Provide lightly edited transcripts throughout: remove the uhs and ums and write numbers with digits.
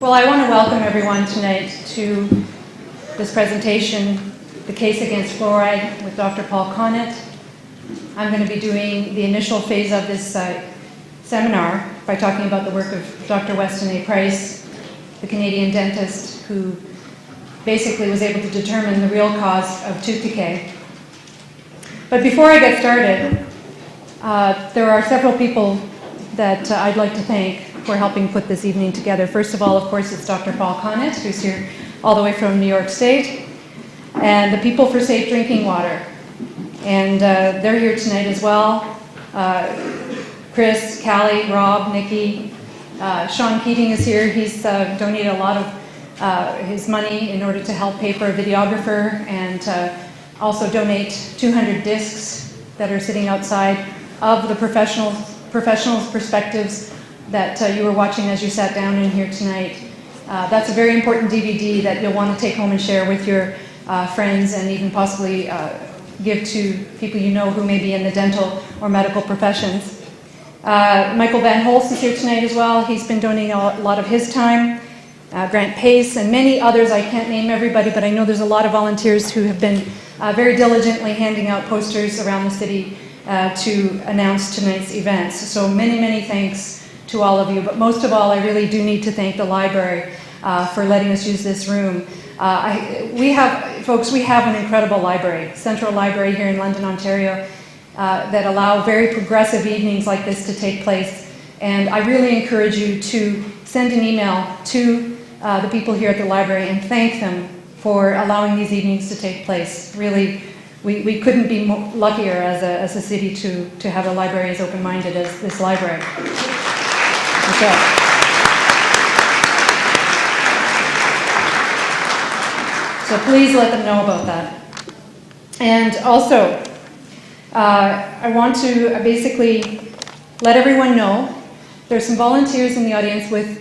Well, I want to welcome everyone tonight to this presentation, The Case Against Fluoride with Dr. Paul Connett. I'm going to be doing the initial phase of this seminar by talking about the work of Dr. Weston A. Price, the Canadian dentist who basically was able to determine the real cause of tooth decay. But before I get started, there are several people that I'd like to thank for helping put this evening together. First of all, of course, it's Dr. Paul Connett, who's here all the way from New York State, and the People for Safe Drinking Water. And they're here tonight as well. Chris, Callie, Rob, Nikki, Sean Keating is here. He's donated a lot of his money in order to help pay for a videographer and also donate 200 discs that are sitting outside of the professionals' perspectives that you were watching as you sat down in here tonight. That's a very important DVD that you'll want to take home and share with your friends and even possibly give to people you know who may be in the dental or medical professions. Michael Van Holst is here tonight as well. He's been donating a lot of his time. Grant Pace and many others. I can't name everybody, but I know there's a lot of volunteers who have been very diligently handing out posters around the city to announce tonight's events. So many thanks to all of you, but most of all, I really do need to thank the library for letting us use this room. We have an incredible library, Central Library here in London, Ontario, that allow very progressive evenings like this to take place. And I really encourage you to send an email to the people here at the library and thank them for allowing these evenings to take place. Really, we couldn't be luckier as a city to have a library as open-minded as this library. Okay. So please let them know about that. And also, I want to basically let everyone know there's some volunteers in the audience with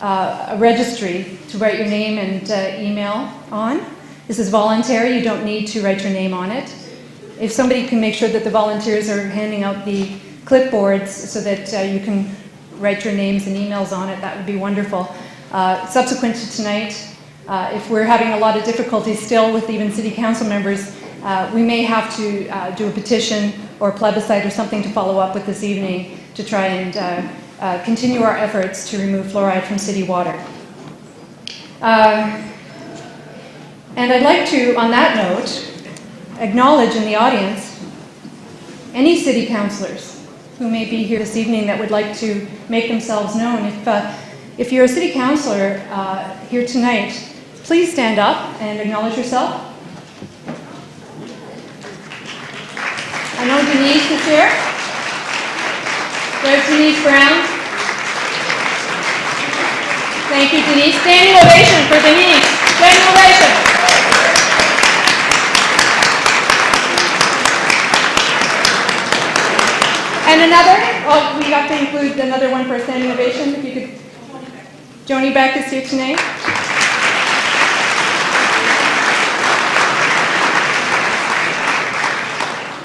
a registry to write your name and email on. This is voluntary. You don't need to write your name on it. If somebody can make sure that the volunteers are handing out the clipboards so that you can write your names and emails on it, that would be wonderful. Subsequent to tonight, if we're having a lot of difficulty still with even city council members, we may have to do a petition or a plebiscite or something to follow up with this evening to try and continue our efforts to remove fluoride from city water. And I'd like to, on that note, acknowledge in the audience any city councillors who may be here this evening that would like to make themselves known. If you're a city councillor here tonight, please stand up and acknowledge yourself. I know Denise is here. There's Denise Brown. Thank you, Denise. Standing ovation for Denise. Standing ovation. And another, we have to include another one for a standing ovation. If you could, Joni Beck is here tonight.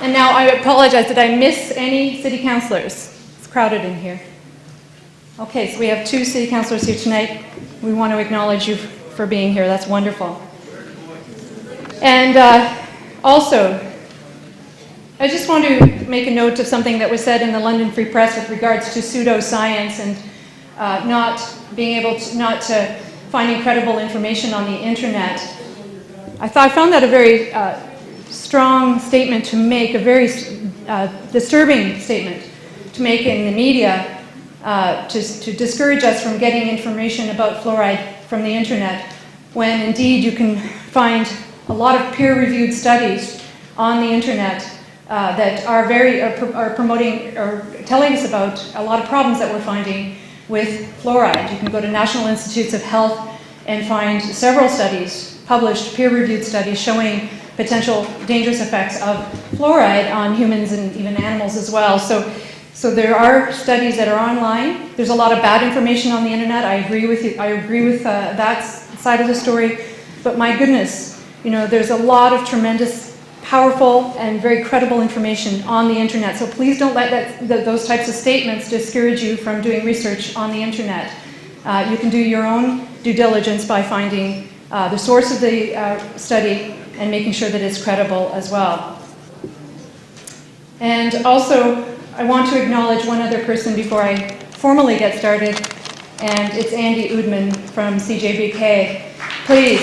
And now I apologize, did I miss any city councillors? It's crowded in here. Okay, so we have 2 city councillors here tonight. We want to acknowledge you for being here. That's wonderful. And also, I just want to make a note of something that was said in the London Free Press with regards to pseudoscience and not being able to finding credible information on the internet. I found that a very strong statement to make, a very disturbing statement to make in the media to discourage us from getting information about fluoride from the internet, when indeed you can find a lot of peer-reviewed studies on the internet that are promoting or telling us about a lot of problems that we're finding with fluoride. You can go to National Institutes of Health and find several studies, published peer-reviewed studies showing potential dangerous effects of fluoride on humans and even animals as well. So there are studies that are online. There's a lot of bad information on the internet. I agree with you. I agree with that side of the story. But my goodness, there's a lot of tremendous, powerful and very credible information on the internet. So please don't let those types of statements discourage you from doing research on the internet. You can do your own due diligence by finding the source of the study and making sure that it's credible as well. And also, I want to acknowledge one other person before I formally get started, and it's Andy Oudman from CJBK. Please.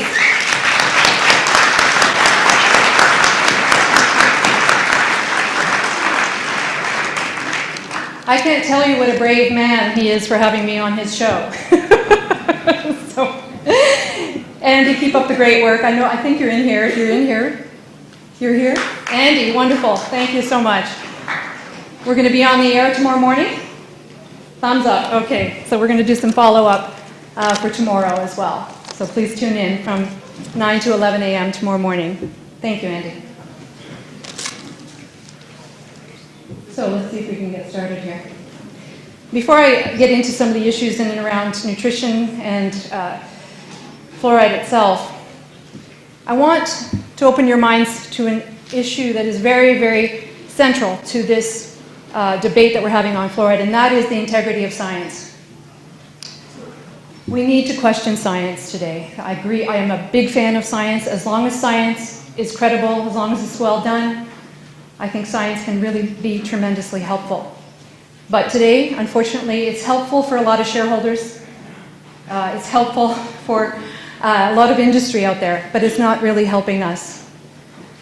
I can't tell you what a brave man he is for having me on his show. So, Andy, keep up the great work. I think you're in here. You're in here. You're here? Andy, wonderful. Thank you so much. We're going to be on the air tomorrow morning? Thumbs up. Okay, so we're going to do some follow-up for tomorrow as well. So please tune in from 9 to 11 a.m. tomorrow morning. Thank you, Andy. So let's see if we can get started here. Before I get into some of the issues in and around nutrition and fluoride itself, I want to open your minds to an issue that is very, very central to this debate that we're having on fluoride, and that is the integrity of science. We need to question science today. I agree, I am a big fan of science. As long as science is credible, as long as it's well done, I think science can really be tremendously helpful. But today, unfortunately, it's helpful for a lot of shareholders. It's helpful for a lot of industry out there, but it's not really helping us.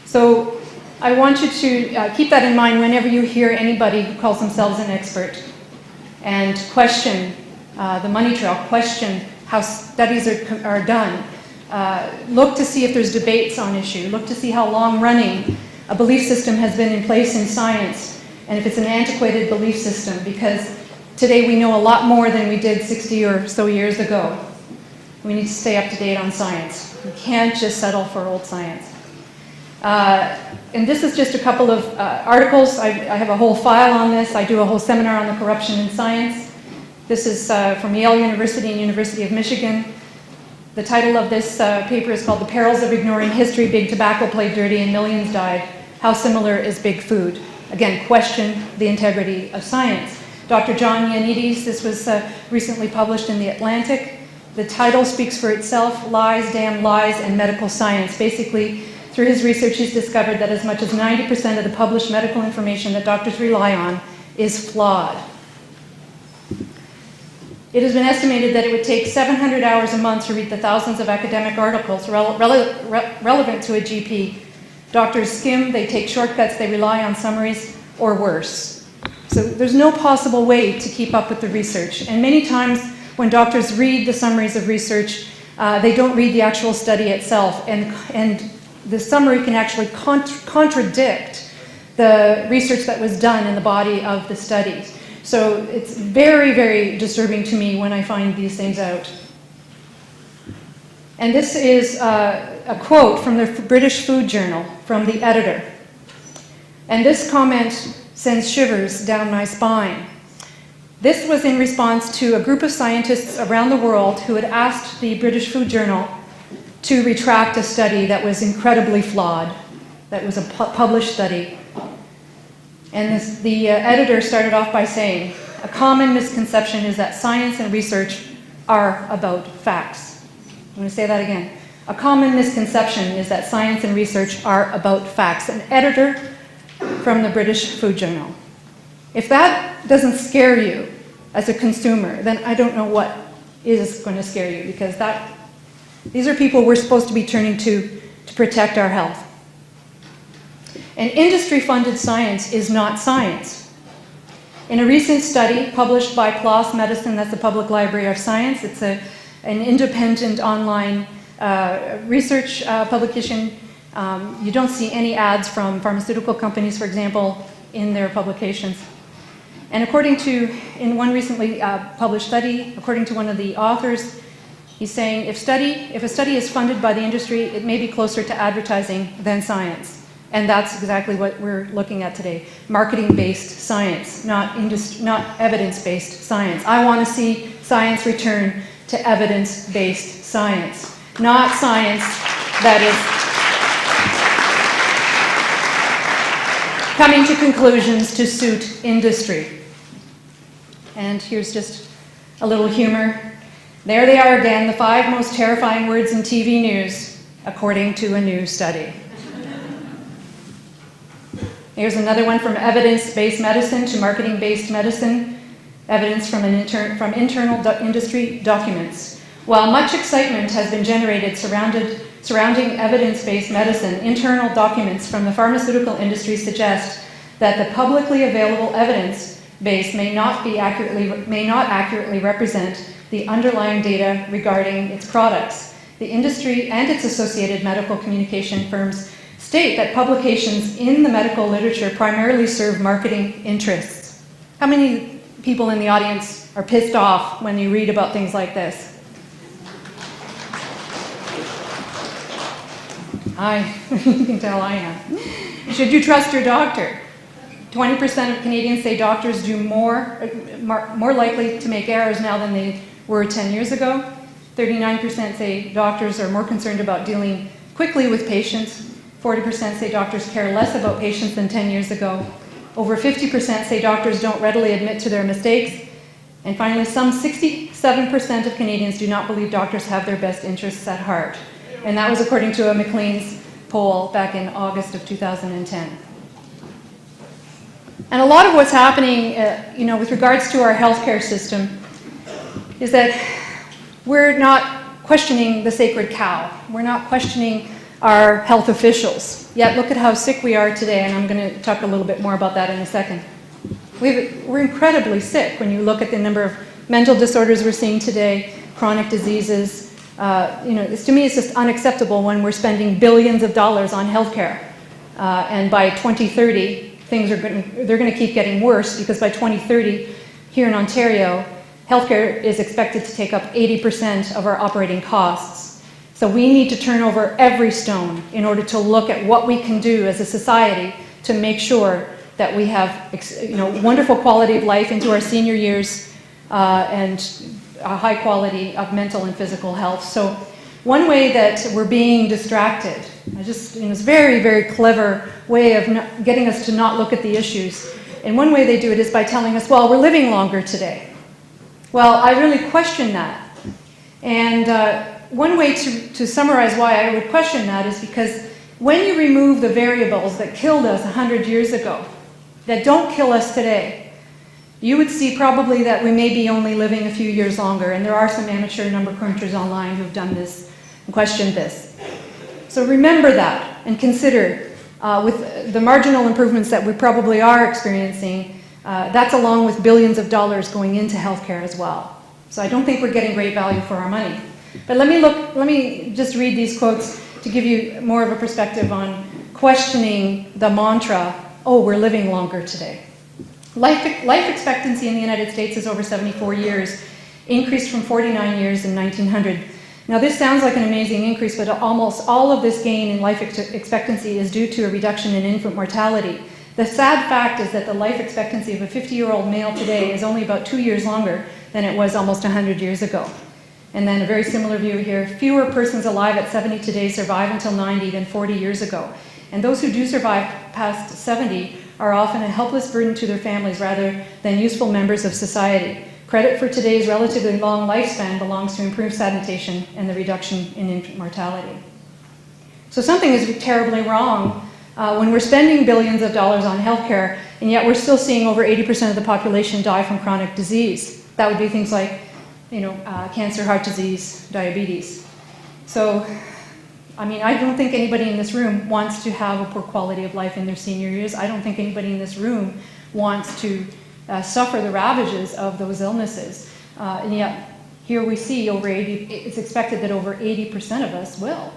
So I want you to keep that in mind whenever you hear anybody who calls themselves an expert and question the money trail, question how studies are done. Look to see if there's debates on issue. Look to see how long-running a belief system has been in place in science, and if it's an antiquated belief system, because today we know a lot more than we did 60 or so years ago. We need to stay up to date on science. We can't just settle for old science. And this is just a couple of articles. I have a whole file on this. I do a whole seminar on the corruption in science. This is from Yale University and University of Michigan. The title of this paper is called "The Perils of Ignoring History, Big Tobacco Played Dirty and Millions Died. How Similar is Big Food?" Again, question the integrity of science. Dr. John Ioannidis, this was recently published in The Atlantic. The title speaks for itself: Lies, Damn Lies, and Medical Science. Basically, through his research, he's discovered that as much as 90% of the published medical information that doctors rely on is flawed. It has been estimated that it would take 700 hours a month to read the thousands of academic articles relevant to a GP. Doctors skim, they take shortcuts, they rely on summaries, or worse. So there's no possible way to keep up with the research. And many times when doctors read the summaries of research, they don't read the actual study itself. And the summary can actually contradict the research that was done in the body of the study. So it's very, very disturbing to me when I find these things out. And this is a quote from the British Food Journal, from the editor. And this comment sends shivers down my spine. This was in response to a group of scientists around the world who had asked the British Food Journal to retract a study that was incredibly flawed, that was a published study. And the editor started off by saying, "A common misconception is that science and research are about facts." I'm going to say that again. A common misconception is that science and research are about facts. An editor from the British Food Journal. If that doesn't scare you as a consumer, then I don't know what is going to scare you, because these are people we're supposed to be turning to protect our health. And industry-funded science is not science. In a recent study published by PLOS Medicine, that's the Public Library of Science, it's an independent online research publication. You don't see any ads from pharmaceutical companies, for example, in their publications. And according to, in one recently published study, according to one of the authors, he's saying if a study is funded by the industry, it may be closer to advertising than science. And that's exactly what we're looking at today. Marketing-based science, not evidence-based science. I want to see science return to evidence-based science, not science that is coming to conclusions to suit industry. And here's just a little humor. There they are again, the 5 most terrifying words in TV news, according to a new study. Here's another one, from evidence-based medicine to marketing-based medicine, evidence from internal industry documents. While much excitement has been generated surrounding evidence-based medicine, internal documents from the pharmaceutical industry suggest that the publicly available evidence base may not accurately represent the underlying data regarding its products. The industry and its associated medical communication firms state that publications in the medical literature primarily serve marketing interests. How many people in the audience are pissed off when you read about things like this? You can tell I am. Should you trust your doctor? 20% of Canadians say doctors do more likely to make errors now than they were 10 years ago. 39% say doctors are more concerned about dealing quickly with patients. 40% say doctors care less about patients than 10 years ago. Over 50% say doctors don't readily admit to their mistakes. And finally, some 67% of Canadians do not believe doctors have their best interests at heart. And that was according to a Maclean's poll back in August of 2010. And a lot of what's happening, with regards to our healthcare system, is that we're not questioning the sacred cow. We're not questioning our health officials. Yet look at how sick we are today, and I'm going to talk a little bit more about that in a second. We're incredibly sick when you look at the number of mental disorders we're seeing today, chronic diseases. To me, it's just unacceptable when we're spending billions of dollars on healthcare. And by 2030, they're going to keep getting worse, because by 2030, here in Ontario, healthcare is expected to take up 80% of our operating costs. So we need to turn over every stone in order to look at what we can do as a society to make sure that we have wonderful quality of life into our senior years and a high quality of mental and physical health. So one way that we're being distracted, it's a very, very clever way of getting us to not look at the issues. And one way they do it is by telling us, well, we're living longer today. Well, I really question that. And one way to summarize why I would question that is because when you remove the variables that killed us 100 years ago, that don't kill us today, you would see probably that we may be only living a few years longer. And there are some amateur number crunchers online who have done this and questioned this. So remember that and consider, with the marginal improvements that we probably are experiencing, that's along with billions of dollars going into healthcare as well. So I don't think we're getting great value for our money. But let me just read these quotes to give you more of a perspective on questioning the mantra, oh, we're living longer today. Life expectancy in the United States is over 74 years, increased from 49 years in 1900. Now this sounds like an amazing increase, but almost all of this gain in life expectancy is due to a reduction in infant mortality. The sad fact is that the life expectancy of a 50-year-old male today is only about 2 years longer than it was almost 100 years ago. And then a very similar view here, fewer persons alive at 70 today survive until 90 than 40 years ago. And those who do survive past 70 are often a helpless burden to their families rather than useful members of society. Credit for today's relatively long lifespan belongs to improved sanitation and the reduction in infant mortality. So something is terribly wrong when we're spending billions of dollars on healthcare, and yet we're still seeing over 80% of the population die from chronic disease. That would be things like cancer, heart disease, diabetes. So, I don't think anybody in this room wants to have a poor quality of life in their senior years. I don't think anybody in this room wants to suffer the ravages of those illnesses. And yet, here we see it's expected that over 80% of us will.